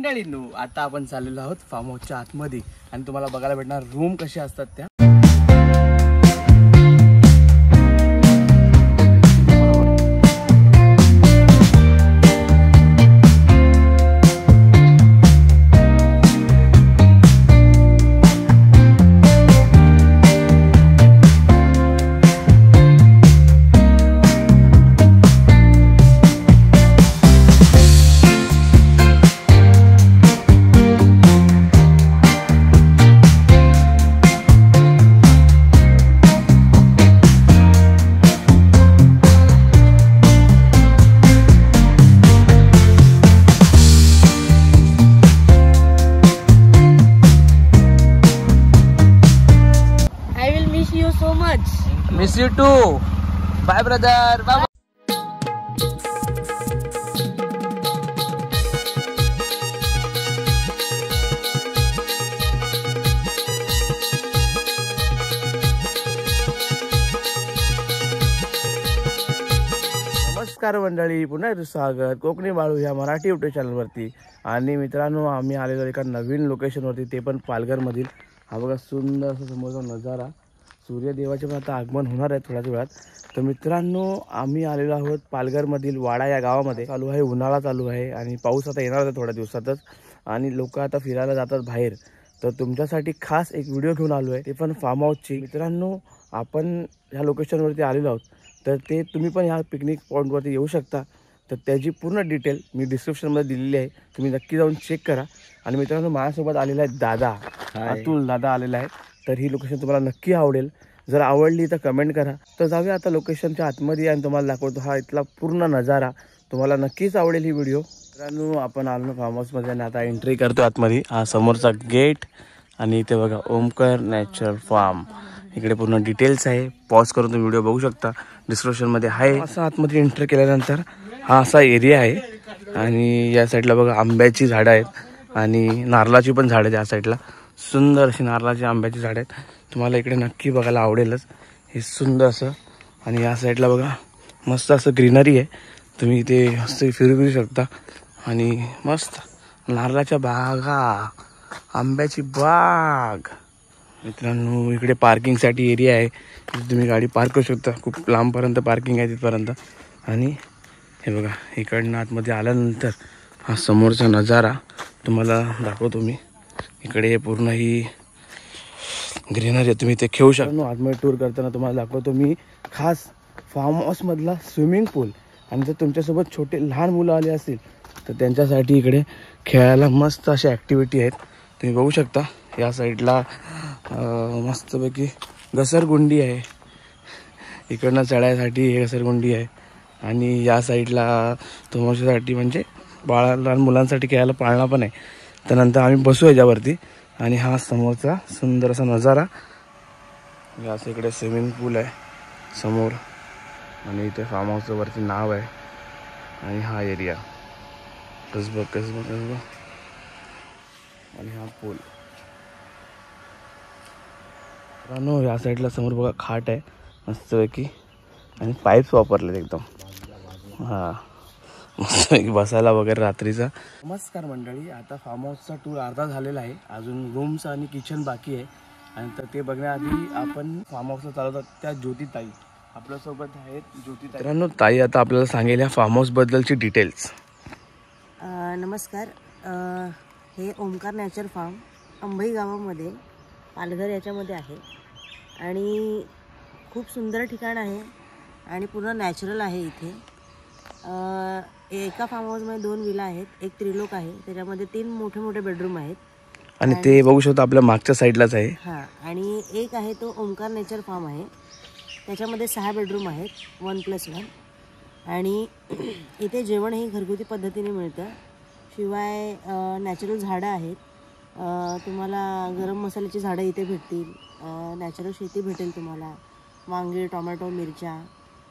मंडळींनो, आता आपण चाललेलो आहोत फार्म हाऊसच्या आतमध्ये आणि तुम्हाला बघायला भेटणार रूम कसे असतात त्या। Miss you too. Bye brother. Bye. नमस्कार मंडळी, पुन्हा एकदा स्वागत कोकणी बाळू या मराठी यूट्यूब चॅनलवरती। आणि मित्रांनो, आम्ही आलेलो एका नवीन लोकेशनवरती, ते पण पालघरमधील। हा बघा सुंदर असा समोरचा नजारा। सूर्यदेवाचे पण आता आगमन होणार आहे थोड्याच वेळात। तर मित्रांनो, आम्ही आलेलो आहोत पालघरमधील वाडा या गावामध्ये। चालू आहे उन्हाळा चालू आहे आणि पाऊस आता येणार आहे थोड्या दिवसातच आणि लोक आता फिरायला जातात बाहेर। तर तुमच्यासाठी खास एक व्हिडिओ घेऊन आलो आहे, ते पण फार्म हाऊसची। मित्रांनो, आपण ह्या लोकेशनवरती आलेलो आहोत, तर ते तुम्ही पण ह्या पिकनिक पॉईंटवरती येऊ शकता। तर त्याची पूर्ण डिटेल मी डिस्क्रिप्शनमध्ये दिलेली आहे, तुम्ही नक्की जाऊन चेक करा। आणि मित्रांनो, माझ्यासोबत आलेला आहे दादा, अतुल दादा आलेला आहे। तर ही लोकेशन तुम्हाला नक्की आवडेल, जर आवडली तर कमेंट करा। तर जाऊया आता लोकेशनच्या आतमध्ये आणि तुम्हाला दाखवतो हा इथला पूर्ण नजारा। तुम्हाला नक्कीच आवडेल ही व्हिडिओ। मित्रांनो, आपण आलो फार्म हाऊसमध्ये आणि आता एंट्री करतो आतमध्ये। हा समोरचा गेट आणि इथे बघा ओमकार नॅचरल फार्म, इकडे पूर्ण डिटेल्स आहे। पॉज करून तुम्ही व्हिडिओ बघू शकता, डिस्क्रिप्शनमध्ये आहे। असं आतमध्ये एंटर केल्यानंतर हा असा एरिया आहे आणि या साईडला बघा आंब्याची झाडं आहेत आणि नारळाची पण झाडं आहेत। या साईडला सुंदर अशी नारळाची आंब्याची झाडं आहेत, तुम्हाला इकडे नक्की बघायला आवडेलच हे सुंदर असं। आणि या साईडला बघा मस्त असं ग्रीनरी आहे, तुम्ही इथे मस्त फिरू शकता। आणि मस्त नारळाच्या बागा, आंब्याची बाग। मित्रांनो, इकडे पार्किंगसाठी एरिया आहे, तुम्ही गाडी पार्क करू शकता। खूप लांबपर्यंत पार्किंग आहे तिथपर्यंत। आणि हे बघा इकडनं आतमध्ये आल्यानंतर हा समोरचा नजारा तुम्हाला दाखवतो मी। इकडे पूर्ण ही ग्रीनरी आहे, तुम्ही ते खेळू शकता। आतमध्ये टूर करताना तुम्हाला दाखवतो मी खास फार्म हाऊसमधला स्विमिंग पूल। आणि जर तुमच्यासोबत छोटे लहान मुलं आले असतील तर त्यांच्यासाठी इकडे खेळायला मस्त अशा ॲक्टिव्हिटी आहेत, तुम्ही बघू शकता। या साईडला मस्तपैकी घसरगुंडी आहे, इकडनं चढायसाठी हे घसरगुंडी आहे। आणि या साईडला तुमच्यासाठी म्हणजे लहान मुलांसाठी खेळायला पाळणा पण आहे। त्यानंतर आम्ही बसू याच्यावरती आणि हा समोरचा सुंदर असा नजारा। याच इकडे स्विमिंग पूल आहे समोर आणि इथे फार्म हाऊसचं वरती नाव आहे। आणि हा एरिया कसबा कसबा कसबा आणि हा पूल। मित्रांनो, या साईडला समोर बघा खाट आहे मस्तपैकी आणि पाईप्स वापरलेत एकदम। हां, मस्तपैकी बसायला वगैरे रात्रीचा। नमस्कार मंडळी, आता फार्म हाऊसचा टूर अर्धा झालेला आहे, अजून रूम्स आणि किचन बाकी आहे। आणि तर ते बघण्याआधी आपण फार्म हाऊसला चालवतात त्या ज्योतिताई आपल्यासोबत आहेत। ज्योतिताई, मित्रांनो, ताई आता आपल्याला सांगेल या फार्म हाऊसबद्दलची डिटेल्स। नमस्कार, हे ओमकार नॅचर फार्म अंबई गावामध्ये पालघर याच्यामध्ये आहे आणि खूप सुंदर ठिकाण आहे आणि पूर्ण नॅचरल आहे इथे। एका फार्म हाऊसमध्ये 2 विला आहेत, एक त्रिलोक आहे, त्याच्यामध्ये 3 मोठे मोठे बेडरूम आहेत आणि ते बघू शकतो आपल्या मागच्या साईडलाच आहे। हां, आणि एक आहे तो ओमकार नेचर फार्म आहे, त्याच्यामध्ये 6 बेडरूम आहेत, 1+1। आणि इथे जेवण हे घरगुती पद्धतीने मिळतं, शिवाय नॅचरल झाडं आहेत। तुम्हाला गरम मसाल्याची झाडं इथे भेटतील, नॅचरल शेती भेटेल तुम्हाला, वांगे, टोमॅटो, मिरच्या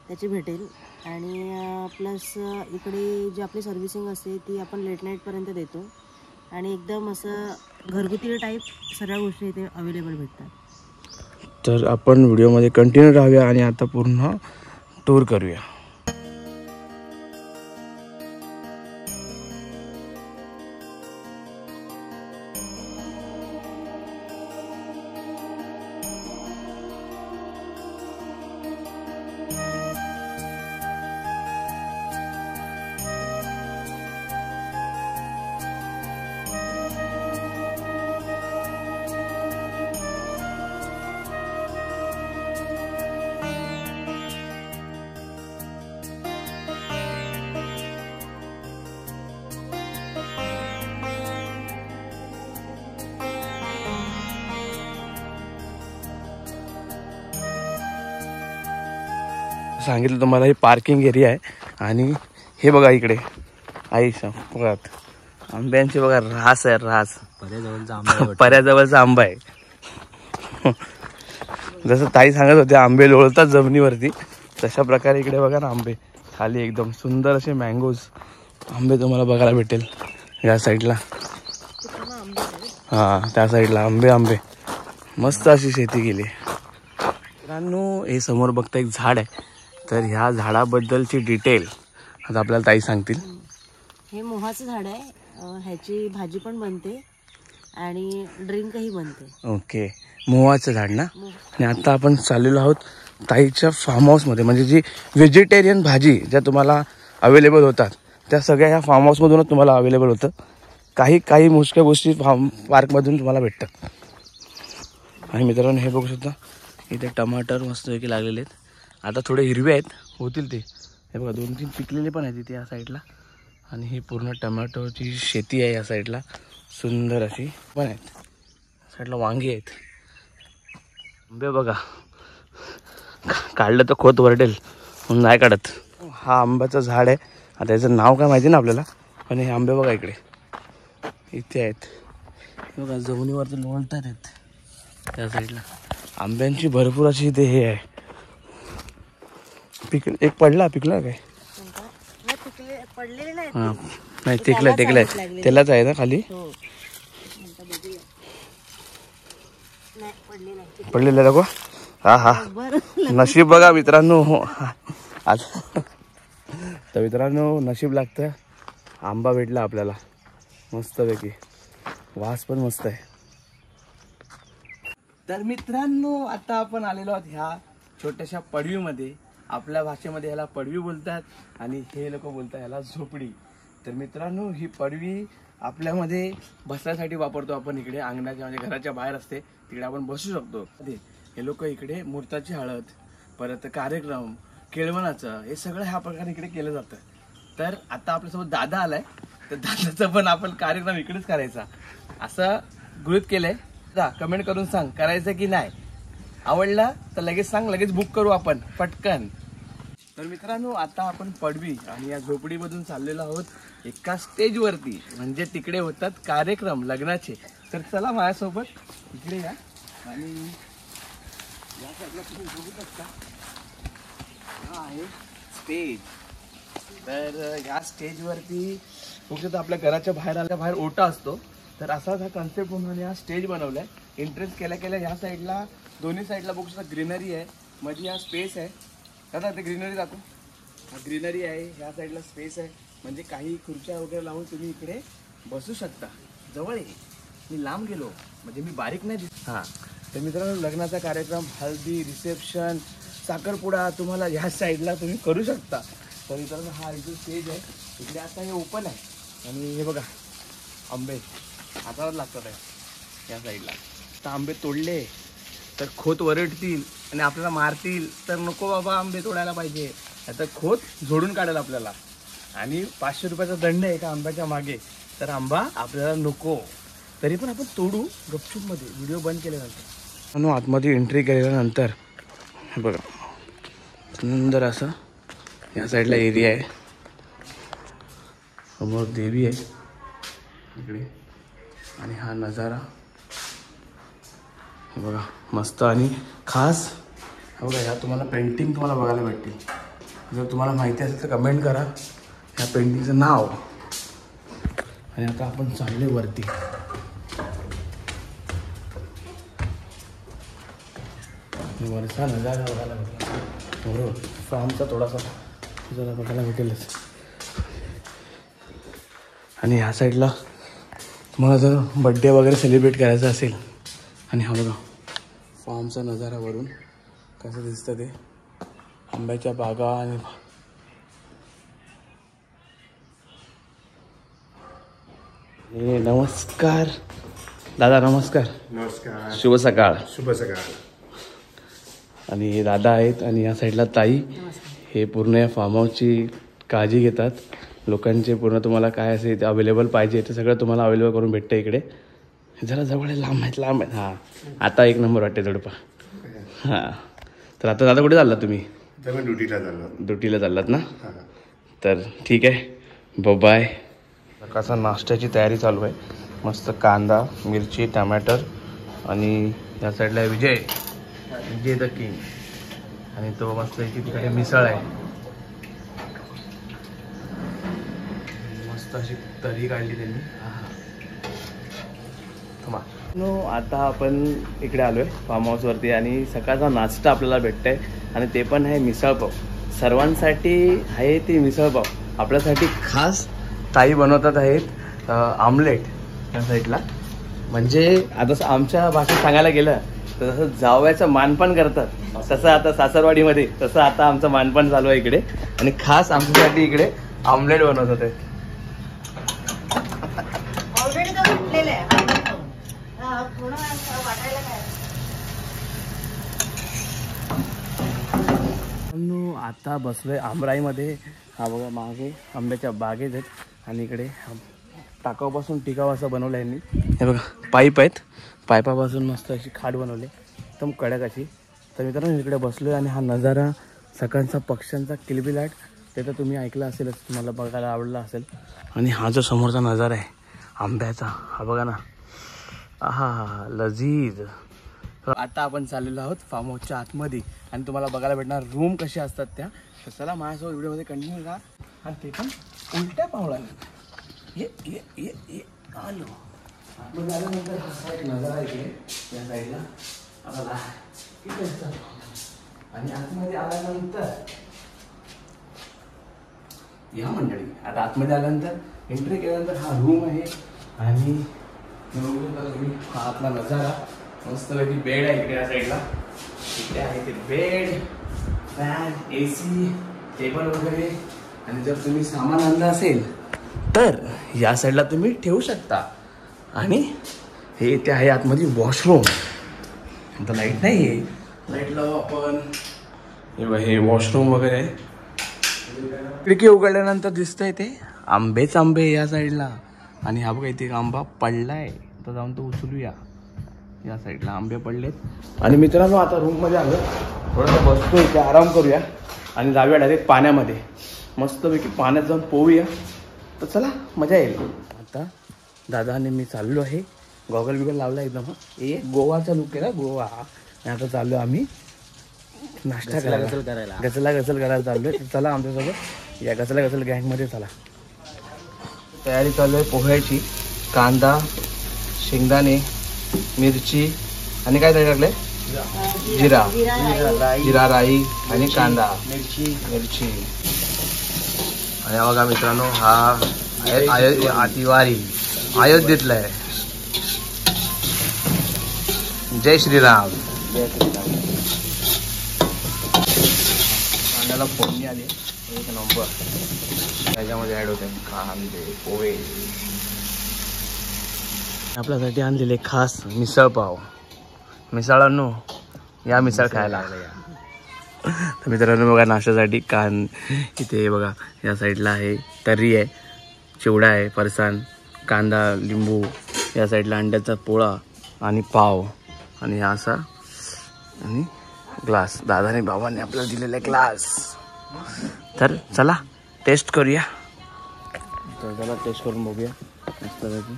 त्याची भेटेल। आणि प्लस इकडे जी आपली सर्व्हिसिंग असते ती आपण लेट नाईटपर्यंत देतो आणि एकदम असं घरगुती टाईप सगळ्या गोष्टी इथे अवेलेबल भेटतात। तर आपण व्हिडिओमध्ये कंटिन्यू राहूया आणि आता पूर्ण टूर करूया। सांगितलं तुम्हाला ही पार्किंग एरिया आहे आणि हे बघा इकडे आई बघा आंब्यांचे बघा रास आहे रास पर्याजवळचा आंबा आहे. जसं ताई सांगत होते आंबे लोळतात जमिनीवरती तशा प्रकारे इकडे बघा ना आंबे खाली एकदम सुंदर असे मँगोज आंबे तुम्हाला बघायला भेटेल या साईडला. हां त्या साईडला आंबे मस्त अशी शेती केली. मित्रांनो हे समोर बघता एक झाड आहे तर ह्या झाडाबद्दलची डिटेल आता आपल्याला ताई सांगतील. हे मोहाचं झाड आहे. ह्याची भाजी पण बनते आणि ड्रिंकही बनते. ओके मोहाचं झाड ना. आणि आता आपण चाललेलो आहोत ताईच्या फार्म हाऊसमध्ये म्हणजे जी व्हेजिटेरियन भाजी ज्या तुम्हाला अवेलेबल होतात त्या सगळ्या ह्या फार्म हाऊसमधूनच तुम्हाला अवेलेबल होतं. काही मोजक्या गोष्टी फार्म पार्कमधून तुम्हाला भेटतात. आणि मित्रांनो हे बघू शकता इथे टमाटर मस्तपैकी लागलेले आहेत. आता थोडे हिरवे आहेत होतील ते. हे बघा 2-3 पिकलेले पण आहेत इथे या साईडला. आणि ही पूर्ण टमॅटोची शेती आहे या साईडला सुंदर अशी पण आहेत. साईडला वांगी आहेत. आंबे बघा काढलं तर खोत वरडेल म्हणून नाही काढत. हा आंब्याचं झाड आहे. आता याचं नाव काय माहिती ना आपल्याला पण हे आंबे बघा इकडे इथे आहेत. बघा जमिनीवरती लोळतात आहेत त्या साईडला. आंब्यांची भरपूर अशी इथे हे आहे. एक पिकला काय पडलेले नाही. हां नाही टेकलाय त्यालाच आहे ना खाली पडलेलं नको. हा हा नशीब बघा मित्रांनो. तर मित्रांनो नशीब लागतं आंबा भेटला आपल्याला मस्तपैकी. वास पण मस्त आहे. तर मित्रांनो आता आपण आलेलो आहोत ह्या छोट्याशा पडवीमध्ये. आपल्या भाषेमध्ये ह्याला पडवी बोलतात आणि हे लोक बोलतात ह्याला झोपडी. तर मित्रांनो ही पडवी आपल्यामध्ये बसण्यासाठी वापरतो आपण. इकडे अंगणाच्या म्हणजे घराच्या बाहेर असते तिकडे आपण बसू शकतो. हे लोक इकडे मुहूर्ताची हळद परत कार्यक्रम केळवणाचं हे सगळं ह्या प्रकारे इकडे केलं जातं. तर आता आपल्यासोबत दादा आलाय तर दादाचा पण आपण कार्यक्रम इकडेच करायचा असं गृहीत केलंय. कमेंट करून सांग करायचं की नाही. आवडला तर लगेच सांग लगेच बुक करू आपण पटकन. तर मित्रांनो आता आपण पडवी आणि या झोपडीमधून चाललेलो आहोत एका स्टेजवरती म्हणजे तिकडे होतात कार्यक्रम लग्नाचे. तर चला माझ्यासोबत इकडे या आणि या साईडला तुम्ही बघू शकता हा आहे स्टेज. तर या स्टेजवरती फक्त आपल्या घराच्या बाहेर ओटा असतो तर असाच हा कन्सेप्ट म्हणून हा स्टेज बनवलाय. एंट्रन्स केल्या ह्या साईडला दोन्ही साईडला बघू शकता ग्रीनरी आहे. मध्ये हा स्पेस आहे. दादा ते ग्रीनरी दाखव. हा ग्रीनरी आहे ह्या साईडला स्पेस आहे म्हणजे काही खुर्च्या वगैरे लावून तुम्ही इकडे बसू शकता. जवळ आहे मी लांब गेलो म्हणजे मी बारीक नाही दिसत. हां तर मित्रांनो लग्नाचा कार्यक्रम हळदी रिसेप्शन साखरपुडा तुम्हाला ह्या साईडला तुम्ही करू शकता. तर मित्रांनो हा इथे स्टेज आहे. इकडे आता हे ओपन आहे आणि हे बघा आंबे हातावर लागतात आहे या साईडला. तर आंबे तोडले तर खोत वरडतील आणि आपल्याला मारतील तर नको बाबा. आंबे तोडायला पाहिजे आता खोत झोडून काढेल आपल्याला आणि 500 रुपयाचा दंड आहे एका आंब्याच्या मागे. तर आंबा आपल्याला नको तरी पण आपण तोडू गपचूपमध्ये व्हिडिओ बंद केल्यानंतर. म्हणून आतमध्ये एंट्री केल्यानंतर हे बघा सुंदर असं या साईडला एरिया आहे. समोर देवी आहे इकडे आणि हा नजारा हे बघा मस्त. आणि खास हे बघा ह्या तुम्हाला पेंटिंग तुम्हाला बघायला भेटतील. जर तुम्हाला माहिती असेल तर कमेंट करा ह्या पेंटिंगचं नाव. आणि आता आपण चालले वरती. वरचा नजारा बघायला भेटला बरोबर. फार्मचा थोडासा जरा बघायला भेटेलच. आणि ह्या साईडला तुम्हाला जर बड्डे वगैरे सेलिब्रेट करायचा असेल आणि हा बघा फार्मचा नजारा वरून कसं दिसतं ते आंब्याच्या बागा. आणि नमस्कार दादा. नमस्कार. नमस्कार. शुभ सकाळ. शुभ सकाळ. आणि हे दादा आहेत आणि या साईडला ताई. हे पूर्ण या फार्म हाऊसची काळजी घेतात. लोकांचे पूर्ण तुम्हाला काय असेल ते अवेलेबल पाहिजे ते सगळं तुम्हाला अवेलेबल करून भेटतं इकडे. जरा जवळ आहे लांब आहेत. हां आता एक नंबर वाटते जोडपा. हां तर आता दादा कुठे चालला तुम्ही. तर मी ड्युटीला झालो. ड्युटीला चाललात ना? तर ठीक आहे, बाय. सकाळचा नाश्त्याची तयारी चालू आहे. मस्त कांदा, मिरची, टमॅटर आणि या साईडला आहे विजय द किंग. आणि तो मस्त तिकडे मिसळ आहे. मस्त अशी तरी काढली त्यांनी. आता आपण इकडे आलोय फार्म हाऊसवरती आणि सकाळचा नाश्ता आपल्याला भेटतंय आणि ते पण आहे मिसळपाव. सर्वांसाठी आहे ती मिसळपाव. आपल्यासाठी खास ताई बनवतात आहेत आमलेट त्या साईडला. म्हणजे आता आमच्या भाषेत सांगायला गेलं तर जसं जावयाचं मानपान करतात तसं आता सासरवाडीमध्ये तसं आता आमचं मानपान चालू आहे इकडे. आणि खास आमच्यासाठी इकडे आमलेट बनवतात आहे. आता बसलोय आमराईमध्ये. हा बघा मागे आंब्याच्या बागेत आहेत आणि इकडे टाकाऊपासून टिकाव असं बनवलं आहे यांनी. हे बघा पाईप आहेत, पाईपापासून मस्त अशी खाट बनवली एकदम कडक अशी. तर मित्रांनो इकडे बसलोय आणि हा नजारा सकाळचा पक्ष्यांचा किलबिलाट ते तर तुम्ही ऐकलं असेलच, तुम्हाला बघायला आवडला असेल. आणि हा जो समोरचा नजारा आहे आंब्याचा, हा बघा ना, हा लजीज. आता आपण चाललेलो आहोत फार्म हाऊसच्या आतमध्ये आणि तुम्हाला बघायला भेटणार रूम कसे असतात त्या. तर चला माझ्यासोबत व्हिडिओमध्ये कंटिन्यू करा. आणि ते पण उलट्या पावला ये आलो. आतमध्ये आल्यानंतर हा एक नजारा इकडे या साईडला आला किती असतात. आणि आतमध्ये आल्यानंतर या मंडळी आता आतमध्ये आल्यानंतर एंट्री केल्यानंतर हा रूम आहे. आणि हा आतला नजारा मस्तपैकी बेड आहे इकडे या साईडला. इकडे आहे ते बेड, फॅन, AC, टेबल वगैरे. आणि जर तुम्ही सामान आणलं असेल तर या साईडला तुम्ही ठेवू शकता. आणि हे इथे आहे आतमध्ये वॉशरूम. आता लाईट नाही आहे, लाईट लावू आपण. हे वॉशरूम वगैरे आहे. खिडकी उघडल्यानंतर दिसतंय ते आंबेच आंबे या साईडला. आणि हा बघा इथे एक आंबा पडलाय, तर जाऊन तो उचलूया. या साईडला आंबे पडलेत. आणि मित्रांनो आता रूममध्ये आलो, थोडंसं बसतो इथे आराम करूया आणि जाऊया डायरेक्ट पाण्यामध्ये. मस्तपैकी पाण्यात जाऊन पोहूया. तर चला मजा येईल. आता दादा आणि मी चाललो आहे, गॉगल बिगल लावला एकदम. गोवाचा लुक आहे ना, गोवा. आणि आता चाललो आम्ही नाश्ता करायला, गचला करायला चाललोय. चला आमच्यासोबत या गचला गँगमध्ये चला. तयारी चालू आहे पोह्याची. कांदा, शेंगदाणे, मिरची आणि काय तरी टाकलंय, जिरा राई आणि कांदा, मिरची. आणि बघा मित्रांनो हा तिवारी अयोध्येतला आहे. जय श्रीराम. कांद्याला फोडणी आली एक नंबर. त्याच्यामध्ये ऍड होते कांदे, पोहे. आपल्यासाठी आणलेले खास मिसळ पाव. मिसळांनो या मिसळ खायला. तर मित्रांनो बघा नाश्त्यासाठी इथे बघा या साईडला आहे तर्री आहे, चिवडा आहे, फरसाण, कांदा, लिंबू. या साईडला अंड्याचा पोळा आणि पाव. आणि हा असा आणि ग्लास. दादाने बाबांनी आपल्याला दिलेला ग्लास. तर चला टेस्ट करूया. तर चला टेस्ट करून बघूया. मस्तपैकी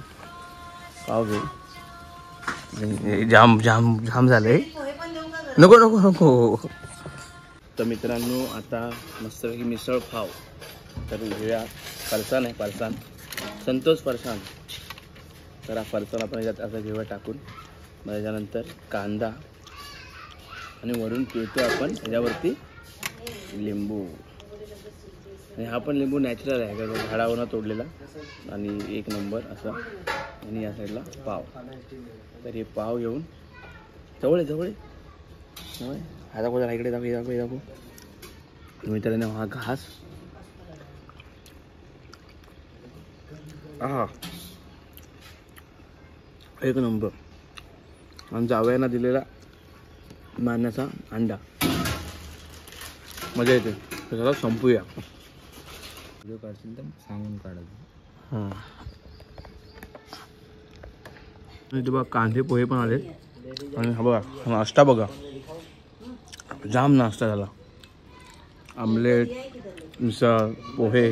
पाव घेऊ. जाम जाम जाम झालंय. नको नको नको. तर मित्रांनो आता मस्तपैकी मिसळ पाव. तर घेऊया. फरसाण आहे, फरसाण, संतोष फरसाण. तर हा फरसाण आपण याच्यात असं घेऊया टाकून. मग त्याच्यानंतर कांदा आणि वरून पिळतो आपण ह्याच्यावरती लिंबू. आणि हा पण लिंबू नॅचरल आहे का, झाडावरून तोडलेला. आणि एक नंबर असं. आणि या साईडला पाव. तर हे पाव घेऊन जवळ हा दाखव जरा इकडे दाखव. मित्रांनो हा घास. हा एक नंबर. आणि जावयाना दिलेला मारण्याचा अंडा. मजा येते. तर संपूया. व्हिडिओ काढशील तर सांगून काढायचं. हां इथे बघा कांदे पोहे पण आले. आणि हा बघा नाश्ता बघा, जाम नाश्ता झाला. आमलेट, मिसळ, पोहे,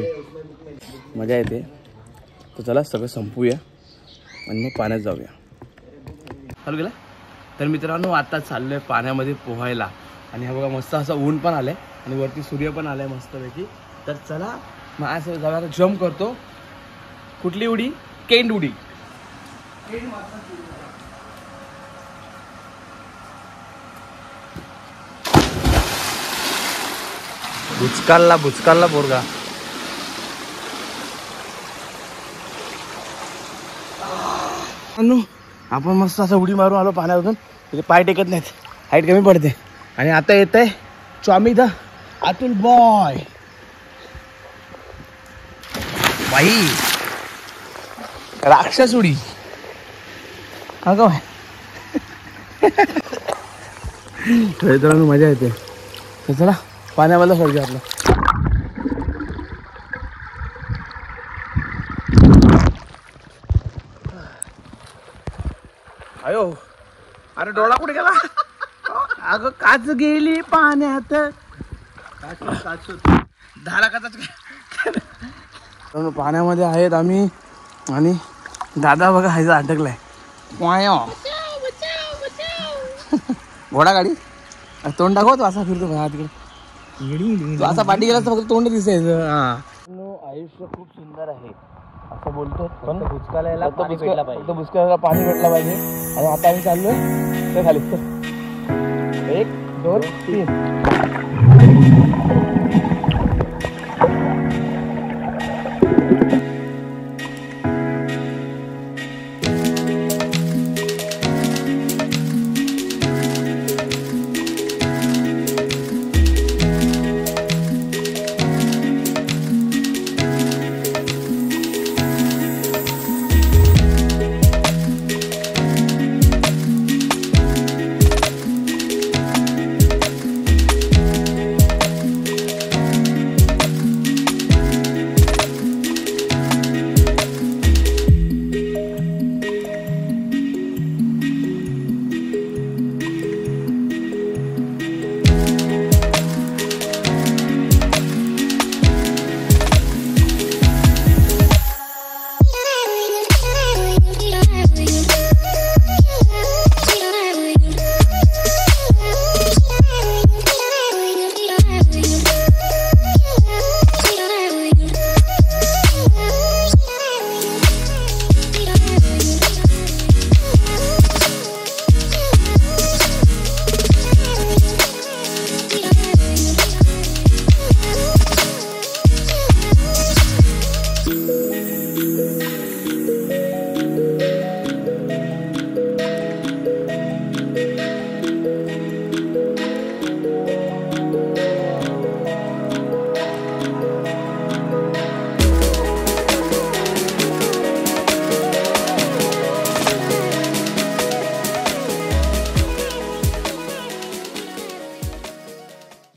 मजा येते. तर चला सगळं संपूया आणि मग पाण्यात जाऊया. चालू गेला. तर मित्रांनो आता चाललोय पाण्यामध्ये पोहायला आणि हा बघा मस्त असं ऊन पण आलंय आणि वरती सूर्य पण आलाय मस्तपैकी. तर चला मग असं जरा जम्प करतो. कुठली उडी? केंड उडी. बुचकालला पोरगा. आपण मस्त असं उडी मारून आलो पाण्यातून. तिथे पाय टेकत नाहीत, हाईट कमी पडते. आणि आता येत आहे स्वामी द अतुल बॉय. बाई राक्षस उडी. हा का मित्रांनो मजा येते. तर चला पाण्यामधला सोडूया आपलं. अयो अरे डोळा कुठे गेला? अगं काच गेली पाण्यात. धारा काच पाण्यामध्ये आहेत आम्ही आणि दादा बघा हायचा अटकलाय. घोडा गाडी तोंड दाखवतो असा फिरतो हा तिकडे. तो असा पाठी गेला तर फक्त तोंड दिसायचं. आयुष्य खूप सुंदर आहे असं बोलतो पण बुचकायला पाणी भेटला पाहिजे. आणि आता आम्ही चाललोय ते खाली. 1 2 3.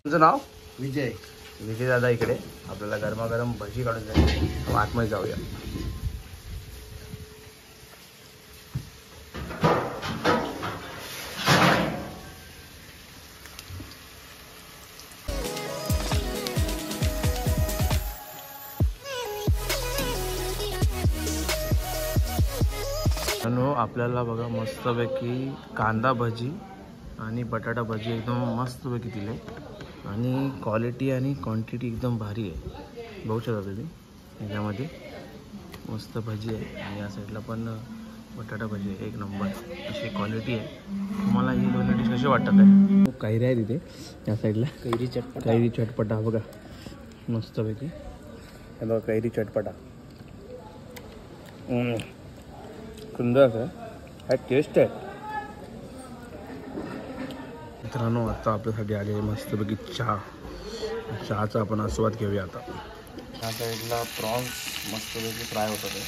तुमचं नाव? विजय. विजय दादा इकडे आपल्याला गरमागरम भजी काढून जाईल. आतमध्ये जाऊया. आपल्याला बघा मस्तपैकी कांदा भजी आणि बटाटा भजी एकदम मस्तपैकी दिले आणि क्वालिटी आणि क्वांटिटी एकदम भारी आहे. बघू शकता तुम्ही ह्याच्यामध्ये मस्त भजी आहे आणि या साईडला पण बटाटा भजी आहे. 1 नंबर अशी क्वालिटी आहे. तुम्हाला ही दोन्ही डिश कशी वाटत आहे? कैरी आहे तिथे या साईडला. कैरी चटपटा बघा मस्तपैकी. हे बघा कैरी चटपटा सुंदर आहे. काय टेस्ट आहे मित्रांनो. आता आपल्यासाठी आले मस्तपैकी चहाचा आपण आस्वाद घेऊया. आता या साईडला प्रॉन्स मस्तपैकी फ्राय होतं ते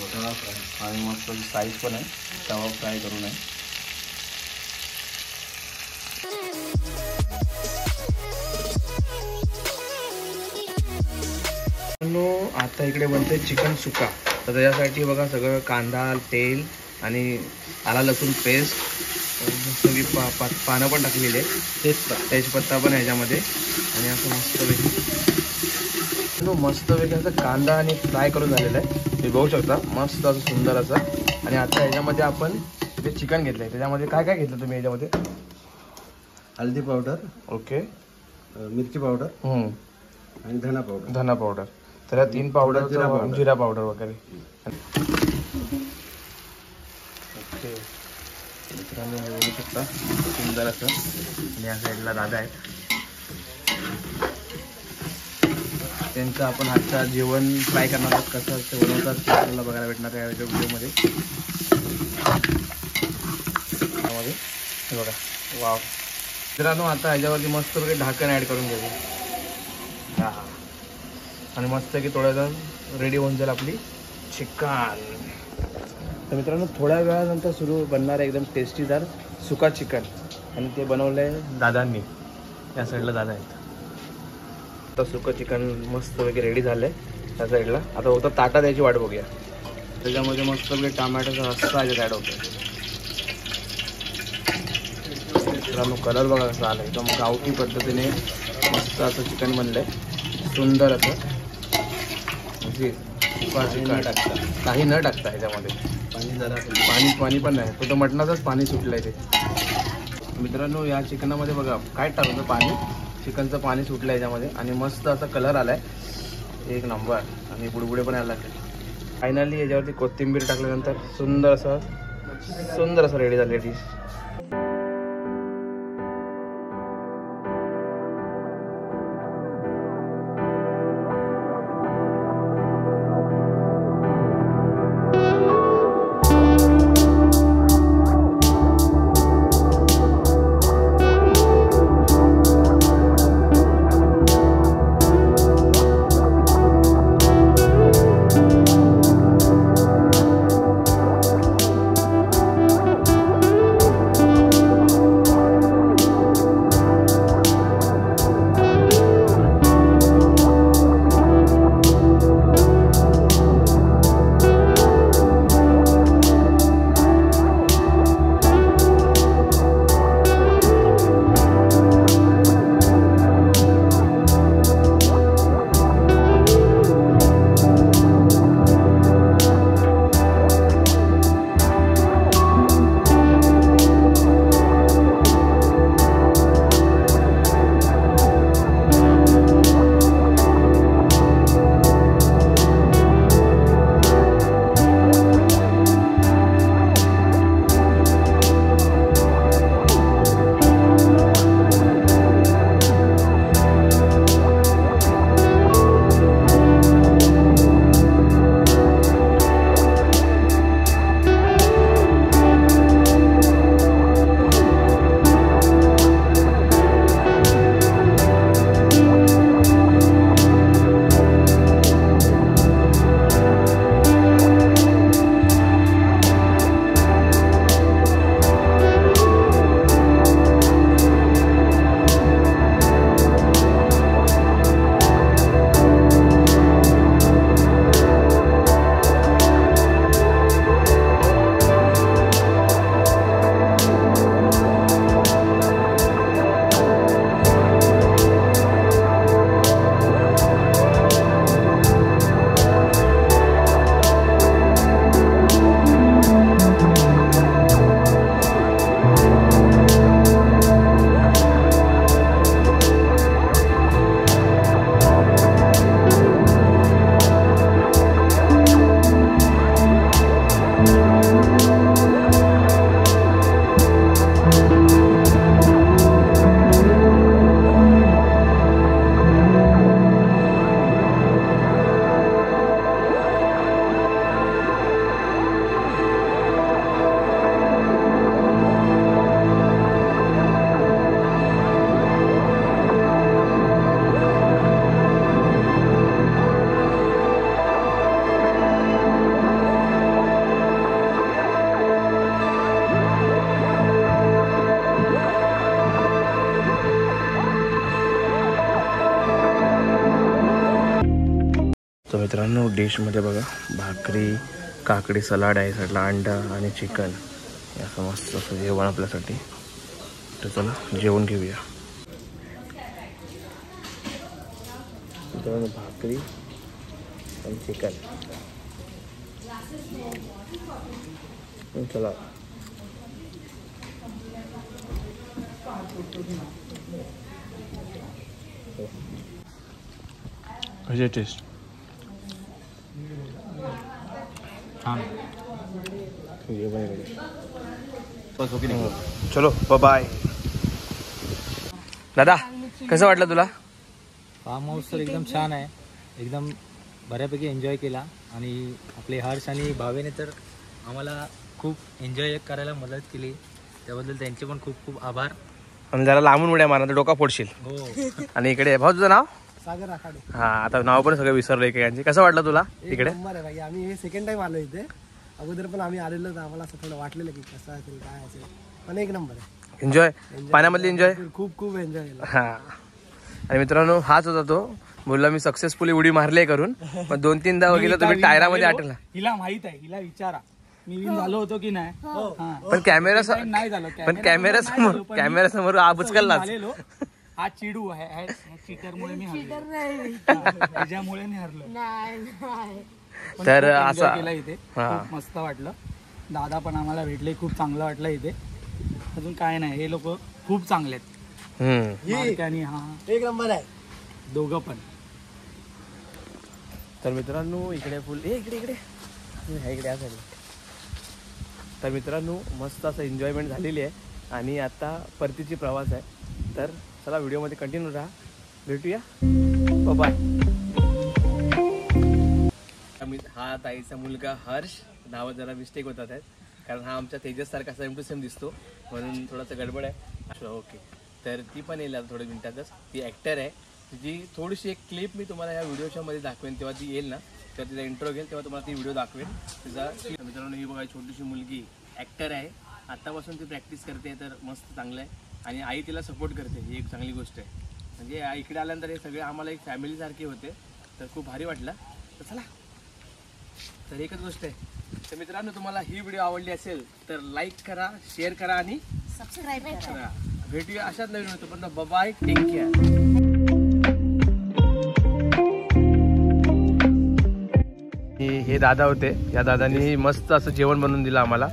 बटाटा फ्राय आणि मस्त साईज पण आहे. तवा फ्राय करून आहे. आता इकडे बनते चिकन सुका. तर त्याच्यासाठी बघा सगळं कांदा तेल आणि आला लसूण पेस्ट मस्तपैकी पानं पण टाकलेली आहे, तेजपत्ता पण ह्याच्यामध्ये. आणि असं मस्तपैकी असं कांदा आणि फ्राय करून झालेलं आहे, ते बघू शकता. मस्त असं सुंदर असं. आणि आता ह्याच्यामध्ये आपण जे चिकन घेतलं आहे त्याच्यामध्ये काय काय घेतलं तुम्ही ह्याच्यामध्ये? हल्दी पावडर, ओके, मिरची पावडर आणि धना पावडर. धना पावडर. तर या 3 पावडर, जिरा पावडर वगैरे. ओके, मित्रांनो हे बघू शकता सुंदर असं. आणि या साईडला दादा आहेत, त्यांचं आपण आजचा जेवण ट्राय करणार आहोत, कसं ते बनवतात ते आपल्याला बघायला भेटणार आहे या व्हिडिओमध्ये. हे बघा, वाव. मित्रांनो आता ह्याच्यावरती मस्त वगैरे ढाकण ॲड करून घ्यायचं. हां, आणि मस्त की थोड्या वेळ रेडी होऊन जाईल आपली चिकन. तर मित्रांनो थोड्या वेळानंतर सुरू बनणार आहे एकदम टेस्टीदार सुका चिकन. आणि ते बनवलं आहे दादांनी. या साईडला दादा आहेत. आता सुकं चिकन मस्त वगैरे रेडी झालं आहे त्या साईडला. आता होतं ताटा द्यायची वाट बघूया. त्याच्यामध्ये मस्त वगैरे टमाटोचा रस्सा ॲड होतो. मित्रांनो कलर बघा कसा आला, एकदम गावठी पद्धतीने मस्त असं चिकन बनलं आहे, सुंदर असं. काही न टाकता ह्याच्यामध्ये पाणी पण नाही, फक्त मटणाचंच पाणी सुटलं आहे ते. मित्रांनो या चिकनामध्ये बघा काय टाकलं, पाणी, चिकनचं पाणी सुटलं आहे ह्याच्यामध्ये. आणि मस्त असा कलर आला आहे, एक नंबर. आणि बुडबुडे पण यायला लागले. फायनली याच्यावरती कोथिंबीर टाकल्यानंतर सुंदर असं रेडी झाली डिश. तर मित्रांनो डिशमध्ये बघा भाकरी, काकडी सलाड आहे, साईडला अंडा आणि चिकन. असं मस्त असं जेवण आपल्यासाठी. तर चला जेवण घेऊया. भाकरी आणि चिकन. चला कशी टेस्ट? चलो बाय. दादा कसं वाटलं तुला? फार्म हाऊस तर एकदम छान आहे. एकदम बऱ्यापैकी एन्जॉय केला. आणि आपले हर्ष आणि भावेने तर आम्हाला खूप एन्जॉय करायला मदत केली. त्याबद्दल त्यांचे पण खूप खूप आभार. आणि जरा लांबून उड्या मारा तर डोका फोडशील. हो. आणि इकडे भाऊ तुझं नाव? सागर आखाडे. हा आता नाव पण सगळं विसरलो एकेकांची. कसं वाटलं तुला इकडे? नंबर आहे भाई. आम्ही हे सेकंड टाइम आलो इथे. अगोदर पण आम्ही आलेलो तर आम्हाला असं थोडं वाटलेलं की कसं असेल काय असेल, पण एक नंबर आहे. एन्जॉय पाण्यामधली एन्जॉय. खूप खूप एन्जॉय केला. हा. आणि मित्रांनो हाच होता तो. बोलला मी सक्सेसफुली उडी मारली करून. पण 2-3दा बघितलं तुम्ही टायरामध्ये आटला. हिला माहित आहे, हिला विचारा मी विन झालो होतो की नाही. पण कॅमेरा नाही झालो. पण कॅमेरा समोर आबुचकललाच. हा चिडू आहे. चीटरमुळे मी हरलो. त्याच्यामुळे मी हरलो. तर असा केला इथे. खूप मस्त वाटलं. दादा पण आम्हाला भेटले. खूप चांगलं वाटलं इथे. अजून काय नाही, हे लोक खूप चांगले आहेत. आणि हा एक नंबर आहे दोघं पण. तर मित्रांनो इकडे फुल इकडे इकडे इकडे असेल. तर मित्रांनो मस्त असं एन्जॉयमेंट झालेली आहे. आणि आता परतीची प्रवास आहे. तर चला व्हिडिओमध्ये कंटिन्यू राहा. भेटूया. बाय. हा ताईचा मुलगा हर्ष. नावात जरा मिस्टेक होतात आहेत कारण हा आमच्या तेजस सारखा सेम टू सेम दिसतो म्हणून थोडासा गडबड आहे. ओके. तर ती पण येईल थोड्या मिनिटातच. ती ॲक्टर आहे. तिची थोडीशी एक क्लिप मी तुम्हाला या व्हिडिओच्या मध्ये दाखवेन. तेव्हा ती येईल ना तेव्हा तिचा इंट्रो घेईल तेव्हा तुम्हाला ती व्हिडिओ दाखवेन. तिचा मित्रांनो ही बघा छोटीशी मुलगी ॲक्टर आहे. आत्तापासून ती प्रॅक्टिस करते तर मस्त चांगलं आहे. आणि आई तिला सपोर्ट करते. ही एक चांगली गोष्ट आहे. म्हणजे इकडे आल्यानंतर हे सगळे आम्हाला एक फॅमिलीसारखे होते तर खूप भारी वाटलं. तर चला. तर एकच गोष्ट आहे. तर मित्रांनो तुम्हाला ही व्हिडिओ आवडली असेल तर लाईक करा, शेअर करा आणि सबस्क्राईब करा. भेटूया अशाच नवीन होतो. पण बाय. Take care. हे दादा होते. या दादांनी मस्त असं जेवण बनवून दिलं आम्हाला.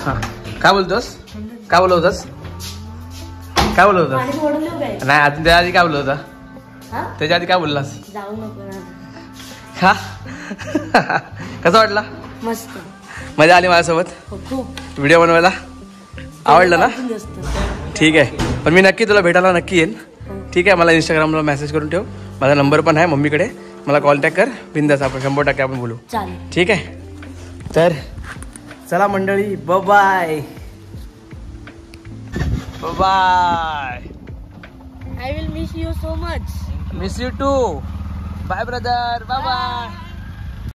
हा काय बोलतोस? काय बोलवतोस? काय बोलवतोस? नाही आता त्याच्या आधी काय बोलत होता? त्याच्या आधी काय बोललास? जाऊ नको. हा कसा वाटला? मस्त मजा आली माझ्यासोबत खूप. व्हिडिओ बनवायला आवडलं ना? ठीक आहे. पण मी नक्की तुला भेटायला नक्की येईल. ठीक आहे. मला इंस्टाग्रामला मेसेज करून ठेव. माझा नंबर पण आहे मम्मीकडे. मला कॉन्टॅक्ट कर. बिंदास आपण 100% आपण बोलू. ठीक आहे. तर चला मंडळी bye bye. I will miss you so much. Miss you too. Bye brother. Bye bye.